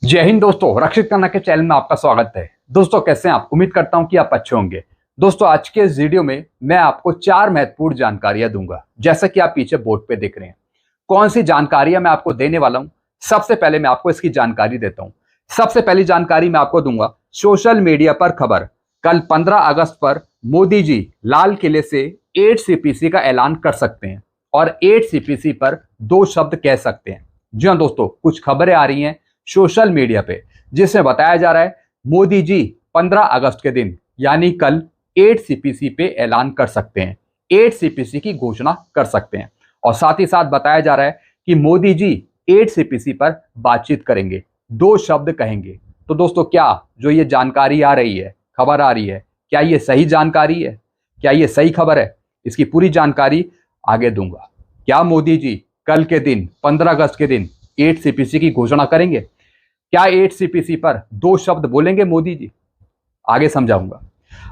जय हिंद दोस्तों, रक्षित करना के चैनल में आपका स्वागत है। दोस्तों कैसे हैं आप? उम्मीद करता हूं कि आप अच्छे होंगे। दोस्तों आज के इस वीडियो में मैं आपको 4 महत्वपूर्ण जानकारियां दूंगा, जैसा कि आप पीछे बोर्ड पे देख रहे हैं। कौन सी जानकारियां मैं आपको देने वाला हूं? सबसे पहले मैं आपको इसकी जानकारी देता हूं। सबसे पहली जानकारी मैं आपको दूंगा, सोशल मीडिया पर खबर, कल 15 अगस्त पर मोदी जी लाल किले से 8 सीपीसी का ऐलान कर सकते हैं और 8 सीपीसी पर 2 शब्द कह सकते हैं। जी हाँ दोस्तों, कुछ खबरें आ रही हैं सोशल मीडिया पे जिसमें बताया जा रहा है मोदी जी 15 अगस्त के दिन यानी कल 8 सीपीसी पे ऐलान कर सकते हैं, 8 सीपीसी की घोषणा कर सकते हैं। और साथ ही साथ बताया जा रहा है कि मोदी जी 8 सीपीसी पर बातचीत करेंगे, 2 शब्द कहेंगे। तो दोस्तों क्या जो ये जानकारी आ रही है, खबर आ रही है, क्या ये सही जानकारी है? क्या ये सही खबर है? इसकी पूरी जानकारी आगे दूंगा। क्या मोदी जी कल के दिन 15 अगस्त के दिन 8 सीपीसी की घोषणा करेंगे? क्या 8 सीपीसी पर 2 शब्द बोलेंगे मोदी जी? आगे समझाऊंगा।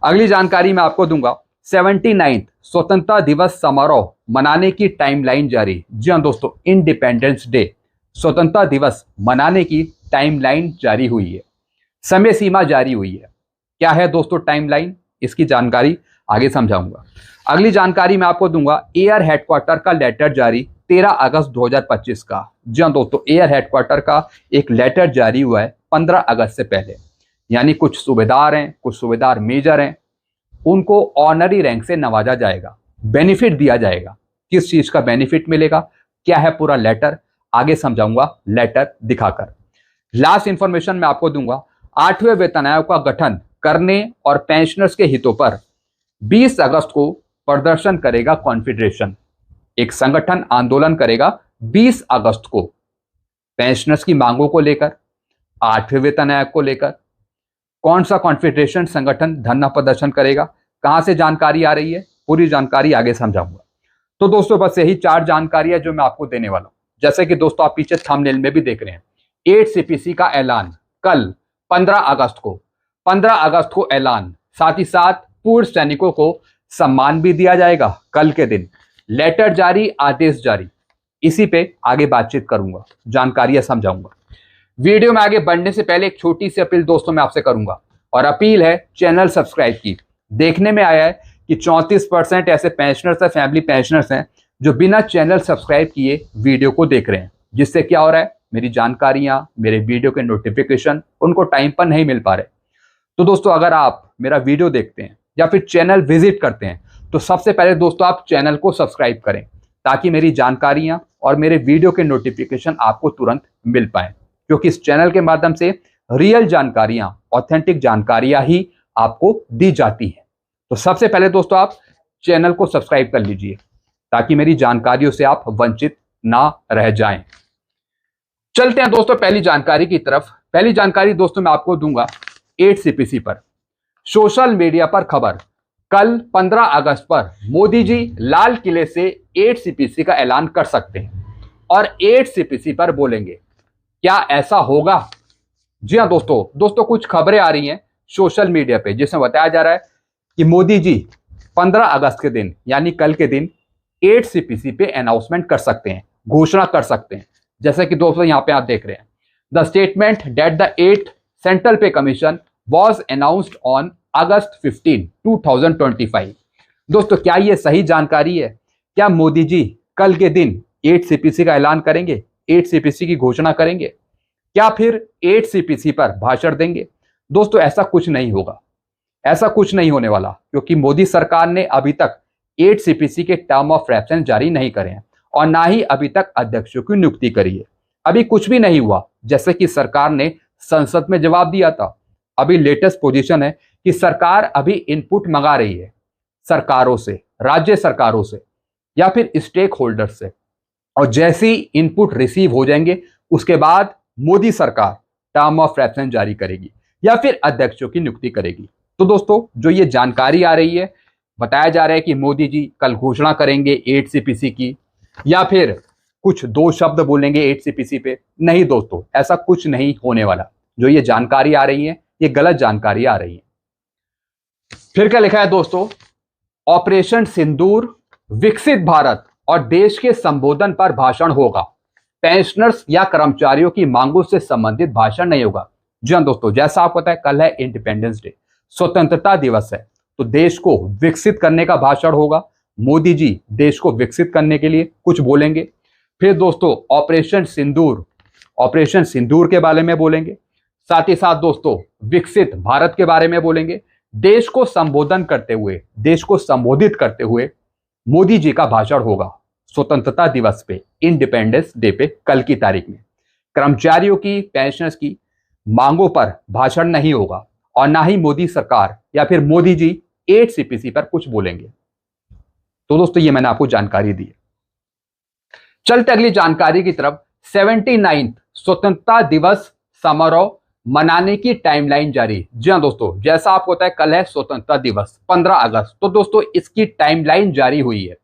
अगली जानकारी मैं आपको दूंगा, 79th स्वतंत्रता दिवस समारोह मनाने की टाइमलाइन जारी। जी हाँ दोस्तों, इंडिपेंडेंस डे स्वतंत्रता दिवस मनाने की टाइमलाइन जारी हुई है, समय सीमा जारी हुई है। क्या है दोस्तों टाइमलाइन? इसकी जानकारी आगे समझाऊंगा। अगली जानकारी मैं आपको दूंगा, एयर हेडक्वार्टर का लेटर जारी 13 अगस्त 2025 का। जी हाँ दोस्तों, एयर हेडक्वार्टर का एक लेटर जारी हुआ है 15 अगस्त से पहले, यानी कुछ सूबेदार हैं, कुछ सूबेदार मेजर हैं, उनको ऑनरी रैंक से नवाजा जाएगा, बेनिफिट दिया जाएगा। किस चीज का बेनिफिट मिलेगा, क्या है पूरा लेटर, आगे समझाऊंगा लेटर दिखाकर। लास्ट इंफॉर्मेशन मैं आपको दूंगा, 8वें वेतन आयोग का गठन करने और पेंशनर्स के हितों पर 20 अगस्त को प्रदर्शन करेगा कॉन्फेडरेशन। एक संगठन आंदोलन करेगा 20 अगस्त को पेंशनर्स की मांगों को लेकर, 8वें वेतन आयोग को लेकर। कौन सा कॉन्फेडरेशन संगठन धरना प्रदर्शन करेगा, कहां से जानकारी आ रही है, पूरी जानकारी आगे समझाऊंगा। तो दोस्तों बस यही 4 जानकारियां जो मैं आपको देने वाला हूं। जैसे कि दोस्तों आप पीछे थंबनेल में भी देख रहे हैं, 8 सीपीसी का ऐलान कल 15 अगस्त को, 15 अगस्त को ऐलान। साथ ही साथ पूर्व सैनिकों को सम्मान भी दिया जाएगा कल के दिन, लेटर जारी, आदेश जारी। इसी पे आगे बातचीत करूंगा, जानकारियां समझाऊंगा। वीडियो में आगे बढ़ने से पहले एक छोटी सी अपील दोस्तों मैं आपसे करूंगा, और अपील है चैनल सब्सक्राइब की। देखने में आया है कि 34% ऐसे पेंशनर्स हैं, फैमिली पेंशनर्स हैं जो बिना चैनल सब्सक्राइब किए वीडियो को देख रहे हैं, जिससे क्या हो रहा है, मेरी जानकारियां, मेरे वीडियो के नोटिफिकेशन उनको टाइम पर नहीं मिल पा रहे। तो दोस्तों अगर आप मेरा वीडियो देखते हैं या फिर चैनल विजिट करते हैं तो सबसे पहले दोस्तों आप चैनल को सब्सक्राइब करें, ताकि मेरी जानकारियां और मेरे वीडियो के नोटिफिकेशन आपको तुरंत मिल पाए, क्योंकि इस चैनल के माध्यम से रियल जानकारियां, ऑथेंटिक जानकारियां ही आपको दी जाती हैं। तो सबसे पहले दोस्तों आप चैनल को सब्सक्राइब कर लीजिए, ताकि मेरी जानकारियों से आप वंचित ना रह जाएं। चलते हैं दोस्तों पहली जानकारी की तरफ। पहली जानकारी दोस्तों मैं आपको दूंगा 8 सीपीसी पर। सोशल मीडिया पर खबर, कल 15 अगस्त पर मोदी जी लाल किले से 8 सीपीसी का ऐलान कर सकते हैं और 8 सीपीसी पर बोलेंगे। क्या ऐसा होगा? जी हाँ दोस्तों कुछ खबरें आ रही हैं सोशल मीडिया पे जिसमें बताया जा रहा है कि मोदी जी 15 अगस्त के दिन यानी कल के दिन 8 सीपीसी पे अनाउंसमेंट कर सकते हैं, घोषणा कर सकते हैं। जैसे कि दोस्तों यहां पे आप देख रहे हैं, the statement that the 8th central pay commission was announced on August 15, 2025। दोस्तों क्या ये सही जानकारी है? क्या मोदी जी कल के दिन 8 सीपीसी का ऐलान करेंगे, 8 सीपीसी की घोषणा करेंगे? क्या फिर 8 सीपीसी पर भाषण देंगे? दोस्तों ऐसा कुछ नहीं होगा, ऐसा कुछ नहीं होने वाला, क्योंकि मोदी सरकार ने अभी तक 8 सीपीसी के टर्म ऑफ रेफरेंस जारी नहीं करे हैं और ना ही अभी तक अध्यक्षों की नियुक्ति करी है। अभी कुछ भी नहीं हुआ, जैसे कि सरकार ने संसद में जवाब दिया था। अभी लेटेस्ट पोजीशन है कि सरकार अभी इनपुट मंगा रही है सरकारों से, राज्य सरकारों से या फिर स्टेक होल्डर से, और जैसे ही इनपुट रिसीव हो जाएंगे उसके बाद मोदी सरकार टर्म ऑफ रेफरेंस जारी करेगी या फिर अध्यक्षों की नियुक्ति करेगी। तो दोस्तों जो ये जानकारी आ रही है, बताया जा रहा है कि मोदी जी कल घोषणा करेंगे 8 सीपीसी की या फिर कुछ 2 शब्द बोलेंगे 8 सीपीसी पे, नहीं दोस्तों ऐसा कुछ नहीं होने वाला। जो ये जानकारी आ रही है ये गलत जानकारी आ रही है। फिर क्या लिखा है दोस्तों, ऑपरेशन सिंदूर, विकसित भारत और देश के संबोधन पर भाषण होगा। पेंशनर्स या कर्मचारियों की मांगों से संबंधित भाषण नहीं होगा। जी हाँ दोस्तों, जैसा आपको पता है कल है इंडिपेंडेंस डे, स्वतंत्रता दिवस है, तो देश को विकसित करने का भाषण होगा। मोदी जी देश को विकसित करने के लिए कुछ बोलेंगे। फिर दोस्तों ऑपरेशन सिंदूर के बारे में बोलेंगे। साथ ही साथ दोस्तों विकसित भारत के बारे में बोलेंगे। देश को संबोधित करते हुए मोदी जी का भाषण होगा स्वतंत्रता दिवस पे, इंडिपेंडेंस डे पे, कल की तारीख में। कर्मचारियों की, पेंशनर्स की मांगों पर भाषण नहीं होगा और ना ही मोदी सरकार या फिर मोदी जी 8 CPC पर कुछ बोलेंगे। तो दोस्तों ये मैंने आपको जानकारी दी है। चलते अगली जानकारी की तरफ। 79th स्वतंत्रता दिवस समारोह मनाने की टाइमलाइन जारी। जी हाँ दोस्तों, जैसा आपको पता है कल है स्वतंत्रता दिवस 15 अगस्त, तो दोस्तों इसकी टाइमलाइन जारी हुई है।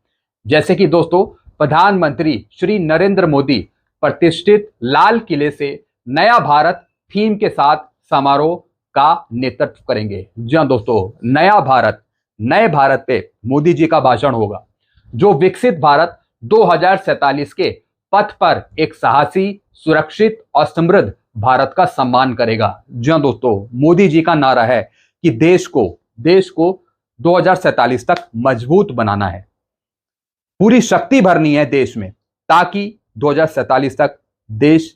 जैसे कि दोस्तों प्रधानमंत्री श्री नरेंद्र मोदी प्रतिष्ठित लाल किले से नया भारत थीम के साथ समारोह का नेतृत्व करेंगे। जी हाँ दोस्तों, नए भारत पे मोदी जी का भाषण होगा, जो विकसित भारत 2047 के पथ पर एक साहसी, सुरक्षित और समृद्ध भारत का सम्मान करेगा। जी हाँ दोस्तों, मोदी जी का नारा है कि देश को 2047 तक मजबूत बनाना है, पूरी शक्ति भरनी है देश में, ताकि 2047 तक देश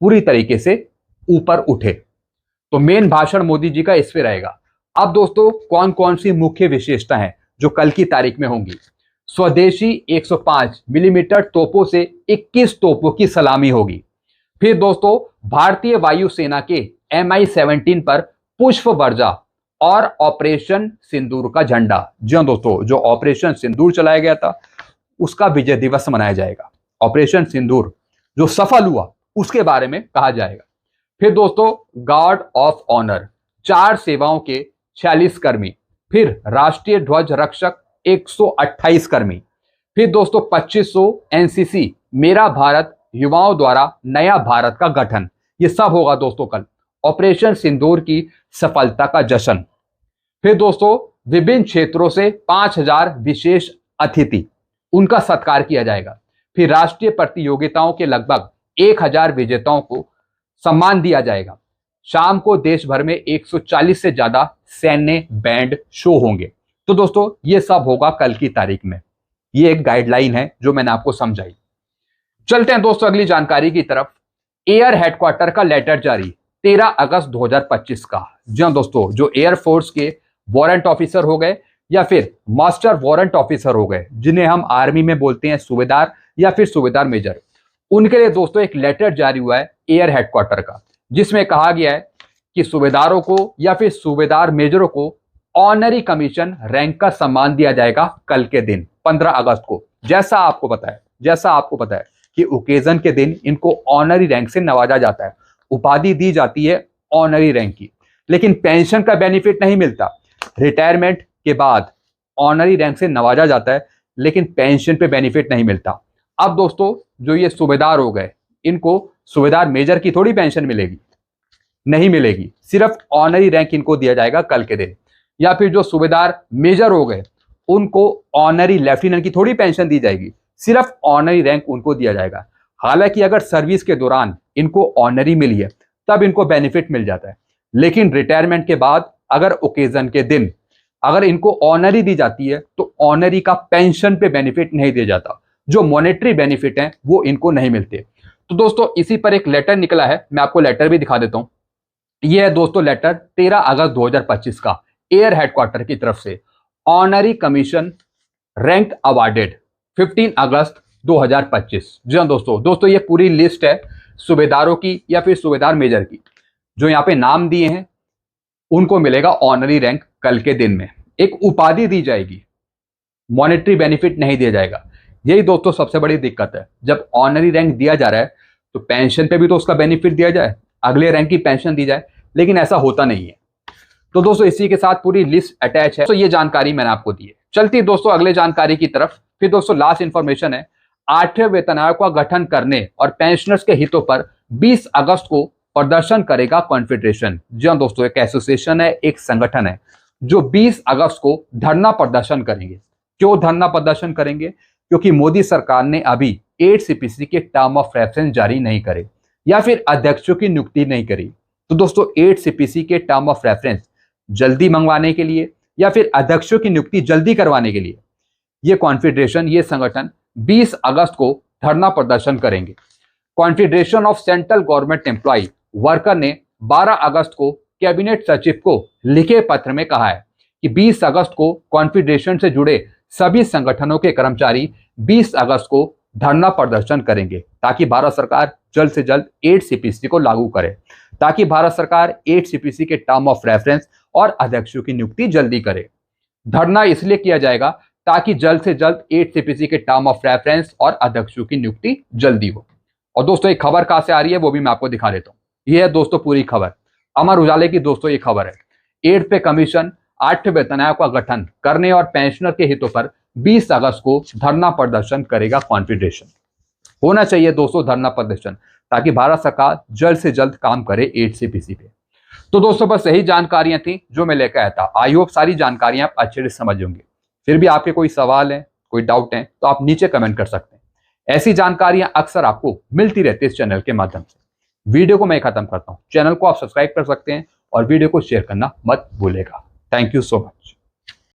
पूरी तरीके से ऊपर उठे। तो मेन भाषण मोदी जी का इस पे रहेगा। अब दोस्तों कौन कौन सी मुख्य विशेषता है जो कल की तारीख में होंगी। स्वदेशी 105 मिलीमीटर तोपों से 21 तोपों की सलामी होगी। फिर दोस्तों भारतीय वायुसेना के MI-17 पर पुष्प वर्जा और ऑपरेशन सिंदूर का झंडा। जी हाँ दोस्तों, जो ऑपरेशन सिंदूर चलाया गया था उसका विजय दिवस मनाया जाएगा। ऑपरेशन सिंदूर जो सफल हुआ उसके बारे में कहा जाएगा। फिर दोस्तों गार्ड ऑफ ऑनर 4 सेवाओं के 46 कर्मी। फिर राष्ट्रीय ध्वज रक्षक 128 कर्मी। फिर दोस्तों 2500 NCC मेरा भारत युवाओं द्वारा नया भारत का गठन। ये सब होगा दोस्तों कल ऑपरेशन सिंदूर की सफलता का जश्न। फिर दोस्तों विभिन्न क्षेत्रों से 5000 विशेष अतिथि, उनका सत्कार किया जाएगा। फिर राष्ट्रीय प्रतियोगिताओं के लगभग 1000 विजेताओं को सम्मान दिया जाएगा। शाम को देश भर में 140 से ज्यादा सैन्य बैंड शो होंगे। तो दोस्तों ये सब होगा कल की तारीख में। ये एक गाइडलाइन है जो मैंने आपको समझाई। चलते हैं दोस्तों अगली जानकारी की तरफ। एयर हेडक्वार्टर का लेटर जारी 13 अगस्त 2025 का। जी हाँ दोस्तों, जो एयरफोर्स के वारंट ऑफिसर हो गए या फिर मास्टर वारंट ऑफिसर हो गए, जिन्हें हम आर्मी में बोलते हैं सूबेदार या फिर सूबेदार मेजर, उनके लिए दोस्तों एक लेटर जारी हुआ है एयर हेडक्वार्टर का, जिसमें कहा गया है कि सूबेदारों को या फिर सूबेदार मेजरों को ऑनरी कमीशन रैंक का सम्मान दिया जाएगा कल के दिन 15 अगस्त को। जैसा आपको पता है कि ओकेजन के दिन इनको ऑनरी रैंक से नवाजा जाता है, उपाधि दी जाती है ऑनरी रैंक की, लेकिन पेंशन का बेनिफिट नहीं मिलता। रिटायरमेंट के बाद ऑनरी रैंक से नवाजा जाता है लेकिन पेंशन पे बेनिफिट नहीं मिलता। अब दोस्तों जो ये सूबेदार हो गए, इनको सूबेदार मेजर की थोड़ी पेंशन मिलेगी, नहीं मिलेगी, सिर्फ ऑनरी रैंक इनको दिया जाएगा कल के दिन। या फिर जो सूबेदार मेजर हो गए उनको ऑनरी लेफ्टिनेंट की थोड़ी पेंशन दी जाएगी, सिर्फ ऑनरी रैंक उनको दिया जाएगा। हालांकि अगर सर्विस के दौरान इनको ऑनरी मिली है तब इनको बेनिफिट मिल जाता है, लेकिन रिटायरमेंट के बाद अगर ओकेजन के दिन अगर इनको ऑनरी दी जाती है तो ऑनरी का पेंशन पे बेनिफिट नहीं दिया जाता, जो मॉनेटरी बेनिफिट हैं वो इनको नहीं मिलते। तो दोस्तों इसी पर एक लेटर निकला है, मैं आपको लेटर भी दिखा देता हूं। यह है दोस्तों लेटर 13 अगस्त 2025 का एयर हेडक्वार्टर की तरफ से। ऑनरी कमीशन रैंक अवार्डेड 15 अगस्त 2025। जी हाँ दोस्तों ये पूरी लिस्ट है सूबेदारों की या फिर सूबेदार मेजर की, जो यहाँ पे नाम दिए हैं उनको मिलेगा ऑनरी रैंक कल के दिन में। एक उपाधि दी जाएगी, मॉनेटरी बेनिफिट नहीं दिया जाएगा। यही दोस्तों सबसे बड़ी दिक्कत है, जब ऑनरी रैंक दिया जा रहा है तो पेंशन पे भी तो उसका बेनिफिट दिया जाए, अगले रैंक की पेंशन दी जाए, लेकिन ऐसा होता नहीं है। तो दोस्तों इसी के साथ पूरी लिस्ट अटैच है, तो ये जानकारी मैंने आपको दी है। चलती है दोस्तों अगले जानकारी की तरफ। फिर दोस्तों लास्ट इंफॉर्मेशन है, 8वें वेतन आयोग का गठन करने और पेंशनर्स के हितों पर 20 अगस्त को प्रदर्शन करेगा कॉन्फेडरेशन। जी हाँ दोस्तों, एक एसोसिएशन है, एक संगठन है जो 20 अगस्त को धरना प्रदर्शन करेंगे। क्यों धरना प्रदर्शन करेंगे? क्योंकि मोदी सरकार ने अभी 8CPC के टर्म ऑफ रेफरेंस जारी नहीं करे या फिर अध्यक्षों की नियुक्ति नहीं करी। तो दोस्तों 8CPC के टर्म ऑफ रेफरेंस जल्दी मंगवाने के लिए या फिर अध्यक्षों की नियुक्ति जल्दी करवाने के लिए ये कॉन्फेडरेशन, ये संगठन 20 अगस्त को धरना प्रदर्शन करेंगे। Confederation of central government employ worker ने 12 अगस्त को कैबिनेट सचिव को लिखे पत्र में कहा है कि 20 अगस्त को कॉन्फेडरेशन से जुड़े सभी संगठनों के कर्मचारी 20 अगस्त को धरना प्रदर्शन करेंगे ताकि भारत सरकार जल्द से जल्द 8CPC को लागू करे, ताकि भारत सरकार 8CPC के टर्म ऑफ रेफरेंस और अध्यक्षों की नियुक्ति जल्दी करे। धरना इसलिए किया जाएगा ताकि जल्द से जल्द 8CPC के टर्म ऑफ रेफरेंस और अध्यक्षों की नियुक्ति जल्दी हो। और दोस्तों एक खबर कहां से आ रही है वो भी मैं आपको दिखा देता हूं। ये है दोस्तों पूरी खबर, अमर उजाले की दोस्तों ये खबर है। 8 पे कमीशन 8 वेतन आयोग का गठन करने और पेंशनर के हितों पर 20 अगस्त को धरना प्रदर्शन करेगा कॉन्फेडरेशन। होना चाहिए दोस्तों धरना प्रदर्शन ताकि भारत सरकार जल्द से जल्द काम करे 8CPC पे। तो दोस्तों बस यही जानकारियां थी जो मैं लेकर आया था। आई होप सारी जानकारियां आप अच्छे से समझ होंगे। फिर भी आपके कोई सवाल है, कोई डाउट है तो आप नीचे कमेंट कर सकते हैं। ऐसी जानकारियां अक्सर आपको मिलती रहती है इस चैनल के माध्यम से। वीडियो को मैं खत्म करता हूं। चैनल को आप सब्सक्राइब कर सकते हैं और वीडियो को शेयर करना मत भूलेगा। Thank you so much.